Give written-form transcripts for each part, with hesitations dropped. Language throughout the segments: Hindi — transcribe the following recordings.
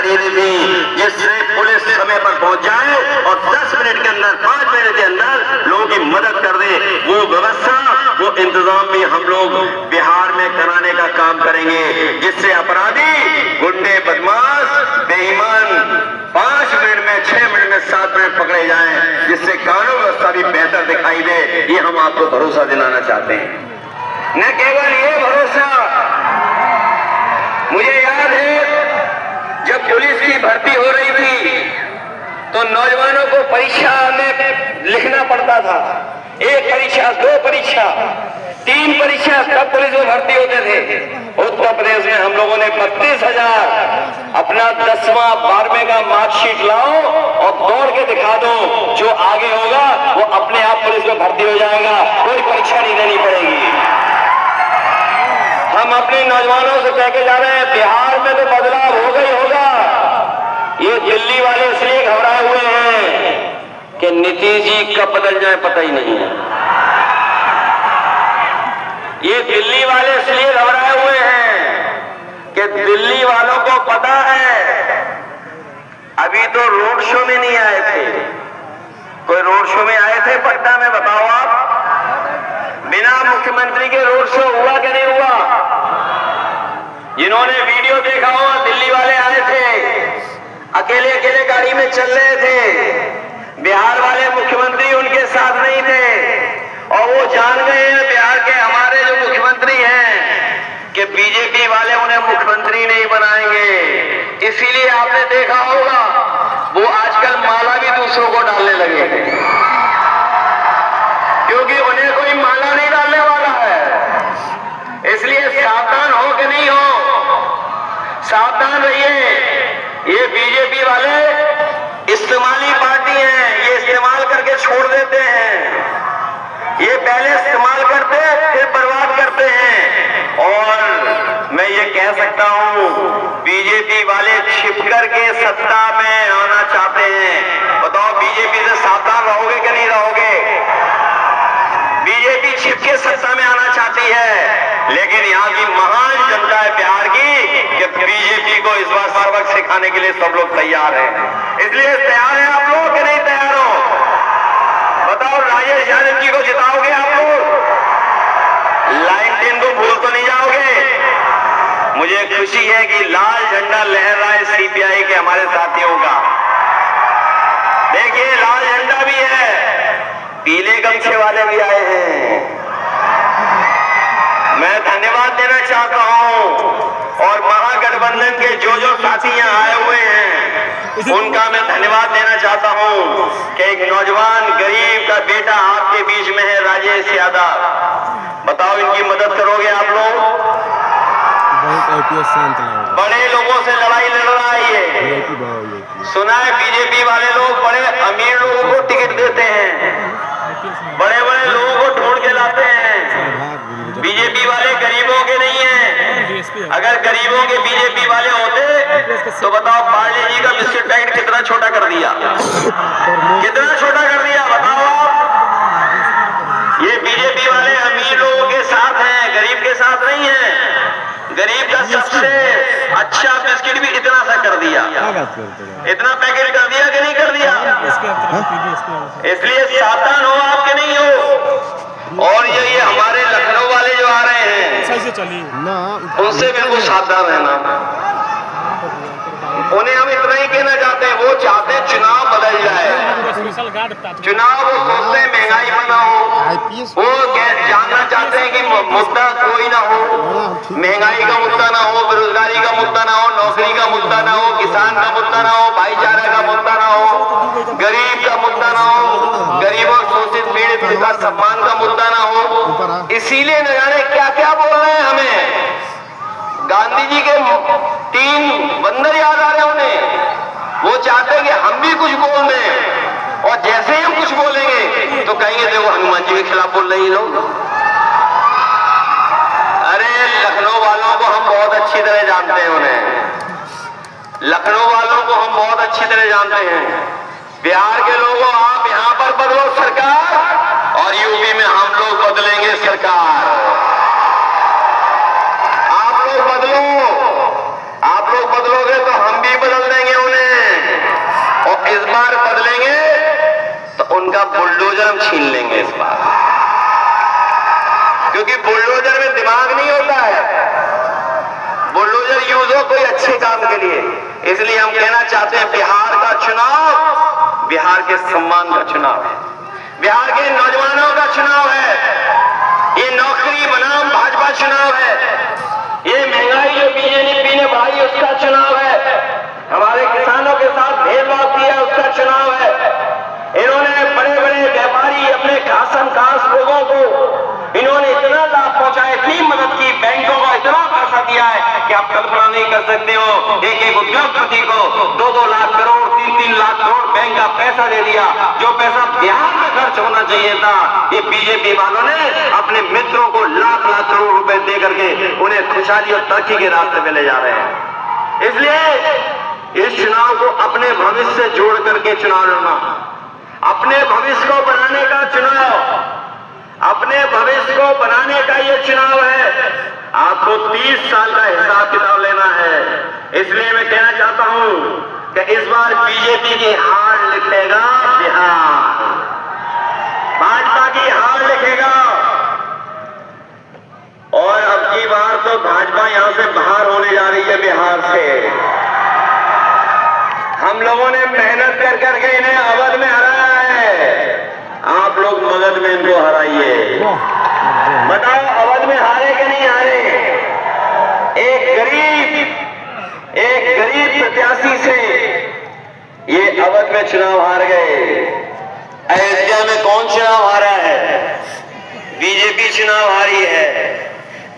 खरीदी थी, जिससे पुलिस समय पर पहुंच जाए और 10 मिनट के अंदर 5 मिनट के अंदर लोगों की मदद कर दे। वो व्यवस्था, वो इंतजाम भी हम लोग बिहार में कराने का काम करेंगे, जिससे अपराधी, गुंडे, बदमाश, बेईमान 5 मिनट में, 6 मिनट में, 7 मिनट पकड़े जाएं, जिससे कानून व्यवस्था भी बेहतर दिखाई दे। ये हम आपको भरोसा दिलाना चाहते हैं। न केवल ये भरोसा, मुझे याद है जब पुलिस की भर्ती हो रही थी तो नौजवानों को परीक्षा में लिखना पड़ता था। 1 परीक्षा, 2 परीक्षा, 3 परीक्षा, तब पुलिस में भर्ती होते थे। उत्तर प्रदेश में हम लोगों ने 32,000 अपना 10वां 12वें का मार्कशीट लाओ और दौड़ के दिखा दो, जो आगे होगा वो अपने आप पुलिस में भर्ती हो जाएगा, कोई परीक्षा नहीं देनी पड़ेगी। हम अपने नौजवानों से कह के जा रहे हैं, बिहार में तो बदलाव होगा ही होगा। ये दिल्ली वाले इसलिए घबराए हुए हैं कि नीतीश जी कब बदल जाए पता ही नहीं है। ये दिल्ली वाले इसलिए घबराए हुए हैं कि दिल्ली वालों को पता है, अभी तो रोड शो में नहीं आए थे। कोई रोड शो में आए थे पटना में? बताओ आप। बिना मुख्यमंत्री के रोड शो हुआ कि नहीं हुआ? जिन्होंने वीडियो देखा हो, दिल्ली वाले आए थे, अकेले अकेले गाड़ी में चल रहे थे, बिहार वाले मुख्यमंत्री उनके साथ नहीं थे, और वो जान गए हैं बिहार के हमारे जो मुख्यमंत्री हैं कि बीजेपी वाले उन्हें मुख्यमंत्री नहीं बनाएंगे। इसीलिए आपने देखा होगा वो आजकल माला भी दूसरों को डालने लगे हैं, क्योंकि उन्हें कोई माला नहीं डालने वाला है। इसलिए सावधान हो कि नहीं हो, सावधान रहिए। ये बीजेपी वाले इस्तेमाली पार्टी है, ये इस्तेमाल करके छोड़ देते हैं। ये पहले इस्तेमाल करते फिर बर्बाद करते हैं। और मैं ये कह सकता हूं, बीजेपी वाले छिपकर के सत्ता में आना चाहते हैं। बताओ, बीजेपी से सावधान रहोगे कि नहीं रहोगे? बीजेपी छिपके सत्ता में आना चाहती है, लेकिन यहाँ की महान जनता है बिहार की कि बीजेपी को इस बार सबक सिखाने के लिए सब लोग तैयार हैं। इसलिए तैयार हैं आप लोग कि नहीं तैयार हो? बताओ, राजेश यादव जी को जिताओगे आप लोग? लाइन 10 को भूल तो नहीं जाओगे? मुझे खुशी है कि लाल झंडा लहर रहा है सीपीआई के हमारे साथियों का। देखिए, लाल झंडा भी है, पीले गमछे वाले भी आए हैं। मैं धन्यवाद देना चाहता हूं, और महागठबंधन के जो साथी यहाँ आए हुए हैं उनका मैं धन्यवाद देना चाहता हूं कि एक नौजवान गरीब का बेटा आपके बीच में है, राजेश यादव। बताओ, इनकी मदद करोगे आप लोग? बड़े लोगों से लड़ाई लड़ रहा है ये। सुना है बीजेपी वाले लोग बड़े अमीर लोगों को टिकट देते हैं, बड़े बड़े लोगों को ढूंढ के लाते हैं। बीजेपी वाले गरीबों के नहीं हैं। अगर गरीबों के बीजेपी वाले होते तो बताओ, पार्ले जी का बिस्किट पैकेट कितना छोटा कर दिया, कितना छोटा कर दिया, बताओ आप। ये बीजेपी वाले अमीर लोगों के साथ हैं, गरीब के साथ नहीं है। गरीब का सबसे अच्छा बिस्किट भी इतना सा कर दिया, इतना पैकेट कर दिया कि नहीं कर दिया? इसलिए सावधान हो आप कि नहीं हो? और ये हमारे लखनऊ वाले जो आ रहे हैं, उनसे बिल्कुल सावधान रहना। उन्हें हम इतना ही कहना चाहते हैं, वो चाहते हैं चुनाव बदल जाए। चुनाव वो सोचते हैं महंगाई में ना हो, वो जानना चाहते हैं कि मुद्दा कोई ना हो, महंगाई का मुद्दा ना हो, बेरोजगारी का मुद्दा ना हो, नौकरी का मुद्दा ना हो, किसान का मुद्दा ना हो, भाईचारे का मुद्दा ना हो, गरीब का मुद्दा ना हो, गरीब और शोषित पीड़ित का सम्मान का मुद्दा ना हो। इसीलिए न जाने क्या क्या बोल रहे हैं हमें। गांधी जी के 3 बंदर याद आ रहे हैं उन्हें। वो चाहते हैं कि हम भी कुछ बोल दें, और जैसे ही हम कुछ बोलेंगे तो कहेंगे देखो हनुमान जी के खिलाफ बोल रहे हैं लोग। अरे, लखनऊ वालों को हम बहुत अच्छी तरह जानते हैं, उन्हें लखनऊ वालों को हम बहुत अच्छी तरह जानते हैं। बिहार के लोगों, आप यहाँ पर बदलो सरकार, और यूपी में हम लोग बदलेंगे सरकार। आप लोग बदलोगे तो हम भी बदल देंगे। उनका बुलडोजर हम छीन लेंगे इस बार, क्योंकि बुलडोजर में दिमाग नहीं होता है। बुलडोजर यूज हो कोई अच्छे काम के लिए। इसलिए हम कहना चाहते हैं बिहार का चुनाव बिहार के सम्मान का चुनाव है, बिहार के नौजवानों का चुनाव है। ये नौकरी बनाम भाजपा चुनाव है, ये महंगाई जो बीजेपी ने बढ़ाई उसका चुनाव है, हमारे किसानों के साथ भेदभाव किया उसका चुनाव है। इन्होंने बड़े बड़े व्यापारी अपने खासम खास लोगों को इन्होंने इतना लाभ पहुंचाया, इतनी मदद की, बैंकों को इतना पैसा दिया है कि आप कल्पना नहीं कर सकते हो। एक एक उद्योगपति को 2-2 लाख करोड़ 3-3 लाख करोड़ बैंक का पैसा दे दिया। जो पैसा बिहार में खर्च होना चाहिए था, ये बीजेपी वालों ने अपने मित्रों को लाख लाख करोड़ रुपए दे करके उन्हें खुशहाली और तरक्की के रास्ते पे ले जा रहे हैं। इसलिए इस चुनाव को अपने भविष्य से जोड़ करके चुनाव लड़ना, अपने भविष्य को बनाने का चुनाव, अपने भविष्य को बनाने का ये चुनाव है। आपको 30 साल का हिसाब किताब लेना है। इसलिए मैं कहना चाहता हूं कि इस बार बीजेपी की हार लिखेगा बिहार, भाजपा की हार लिखेगा। और अब की बार तो भाजपा यहां से बाहर होने जा रही है बिहार से। हम लोगों ने मेहनत कर करके इन्हें अवध में हराया है, आप लोग मगध में इनको हराइए। बताओ अवध में हारे कि नहीं हारे? एक गरीब प्रत्याशी से ये अवध में चुनाव हार गए। अयोध्या में कौन चुनाव हारा है? बीजेपी चुनाव हारी है।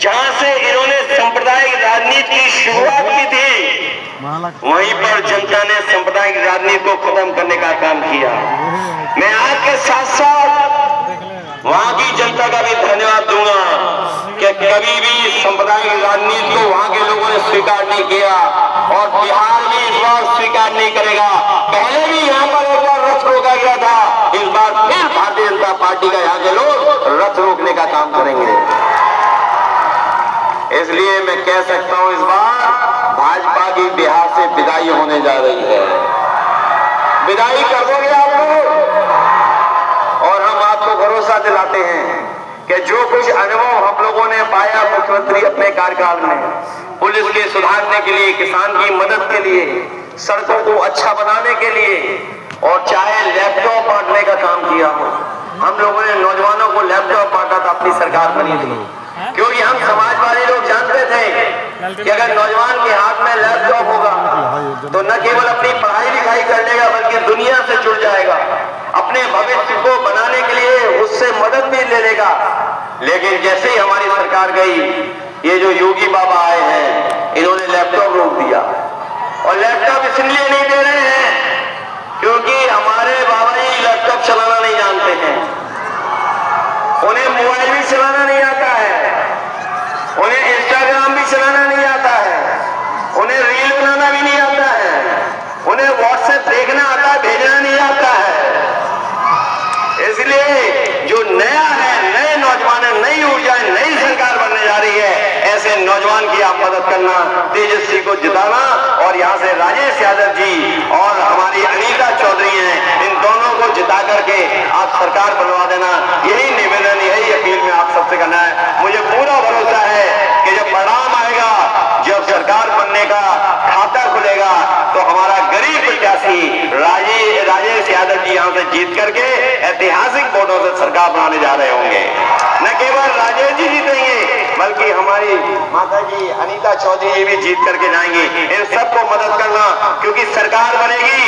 जहां से इन्होंने सांप्रदायिक राजनीति की शुरुआत की थी, वहीं पर जनता ने सांप्रदायिक राजनीति को खत्म करने का काम किया। मैं आपके साथ साथ वहां की जनता का भी धन्यवाद दूंगा कि कभी भी सांप्रदायिक राजनीति को वहां के लोगों ने स्वीकार नहीं किया और बिहार में इस बार स्वीकार नहीं करेगा। पहले भी यहाँ पर एक बार रथ रोका गया था, इस बार फिर भारतीय जनता पार्टी का यहाँ के लोग रथ रोकने का काम करेंगे। इसलिए मैं कह सकता हूं इस बार भाजपा की बिहार से विदाई होने जा रही है। विदाई कर दोगे आप लोग, और हम आपको भरोसा दिलाते हैं कि जो कुछ अनुभव हम लोगों ने पाया मुख्यमंत्री अपने कार्यकाल में, पुलिस के सुधारने के लिए, किसान की मदद के लिए, सड़कों को अच्छा बनाने के लिए, और चाहे लैपटॉप बांटने का काम किया हो, हम लोगों ने नौजवानों को लैपटॉप बांटा था अपनी सरकार बनी थी। क्योंकि हम समाजवादी लोग जानते थे कि अगर नौजवान के हाथ में लैपटॉप होगा तो न केवल अपनी पढ़ाई लिखाई कर लेगा बल्कि दुनिया से जुड़ जाएगा, अपने भविष्य को बनाने के लिए उससे मदद भी ले लेगा। लेकिन जैसे ही हमारी सरकार गई, ये जो योगी बाबा आए हैं, इन्होंने लैपटॉप रोक दिया। और लैपटॉप इसलिए नहीं दे रहे हैं क्योंकि हमारे बाबा जी लैपटॉप चलाना नहीं जानते हैं, उन्हें मोबाइल भी चलाना नहीं आता है, उन्हें इंस्टाग्राम भी चलाना नहीं आता है, उन्हें रील बनाना भी नहीं आता है, उन्हें व्हाट्सएप देखना आता है, भेजना नहीं आता है। इसलिए जो नया है, नए नौजवान है, नई ऊर्जा है, नई सरकार बनने जा रही है, ऐसे नौजवान की आप मदद करना, तेजस्वी को जिताना, और यहाँ से राजेश यादव जी और हमारी अनीता चौधरी हैं, इन दोनों को जिता करके आप सरकार बनवा देना। यही निवेदन, यही अपील में आप सबसे करना है। मुझे पूरा भरोसा है कि जब परिणाम आएगा, जब सरकार बनने का खाता खुलेगा, तो हमारा गरीब प्रत्याशी राजेश यादव जी यहाँ से जीत करके ऐतिहासिक वोटों से सरकार बनाने जा रहे होंगे। न केवल राजेश जी जीतेंगे बल्कि हमारी माता जी अनीता चौधरी भी जीत करके जाएंगी। इन सबको मदद करना, क्योंकि सरकार बनेगी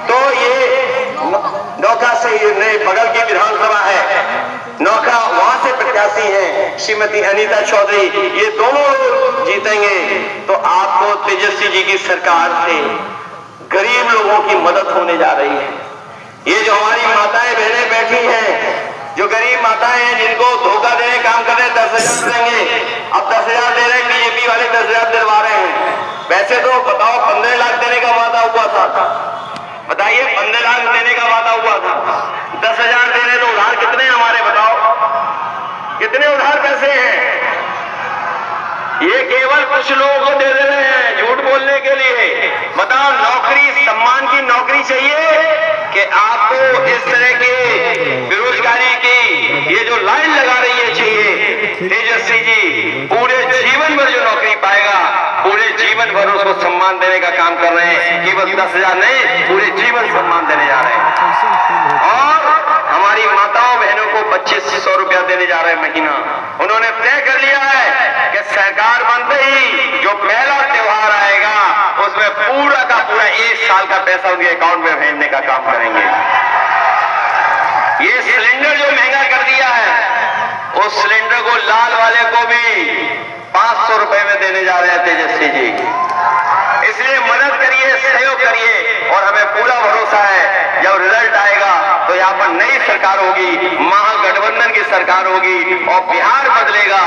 तो ये नौखा से, ये बगल की विधानसभा है नौखा, वहां से प्रत्याशी हैं श्रीमती अनीता चौधरी, ये दोनों लोग जीतेंगे तो आपको तेजस्वी जी की सरकार से गरीब लोगों की मदद होने जा रही है। ये जो हमारी माताएं बहनें बैठी हैं, जो गरीब माताएं हैं जिनको धोखा देने काम कर रहे, 10,000 देंगे, अब 10,000 दे रहे, बीजेपी वाले 10,000 दिलवा रहे हैं। वैसे तो बताओ 15 लाख देने का वादा हुआ था, बताइए 15 लाख देने का वादा हुआ था, 10,000 दे रहे तो उधार कितने हमारे, बताओ कितने उधार पैसे हैं? ये केवल कुछ लोगों को दे रहे हैं झूठ बोलने के लिए। बताओ नौकरी, सम्मान की नौकरी चाहिए कि आपको इस तरह की बेरोजगारी की ये जो लाइन लगा रही है चाहिए, तेजस्वी जी पूरे जीवन भर जो नौकरी पाएगा पूरे जीवन भर उसको सम्मान देने का काम कर रहे हैं। केवल 10,000 नहीं, पूरे जीवन सम्मान देने जा रहे हैं। और हमारी माताओं बहनों को 2500 रुपया देने जा रहे हैं महीना। उन्होंने तय कर लिया है कि सरकार बनते ही जो पहला त्योहार आएगा उसमें पूरा का पूरा 1 साल का पैसा उनके अकाउंट में भेजने का काम करेंगे। ये सिलेंडर जो महंगा कर दिया है उस सिलेंडर को लाल वाले को भी 500 रुपए में देने जा रहे हैं तेजस्वी जी। इसलिए मदद करिए, सहयोग करिए और हमें पूरा भरोसा है जब रिजल्ट आएगा तो यहाँ पर नई सरकार होगी, महागठबंधन की सरकार होगी और बिहार बदलेगा।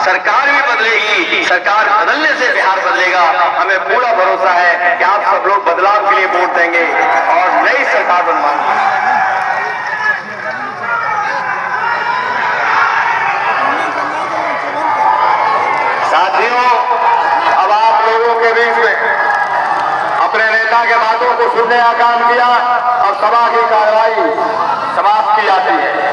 सरकार भी बदलेगी, सरकार बदलने से बिहार बदलेगा। हमें पूरा भरोसा है कि आप सब लोग बदलाव के लिए वोट देंगे और नई सरकार बनवाएंगे। साथियों, अब आप लोगों के बीच में अपने नेता के बातों को सुनने का काम किया। अब सभा की कार्रवाई समाप्त की जाती है।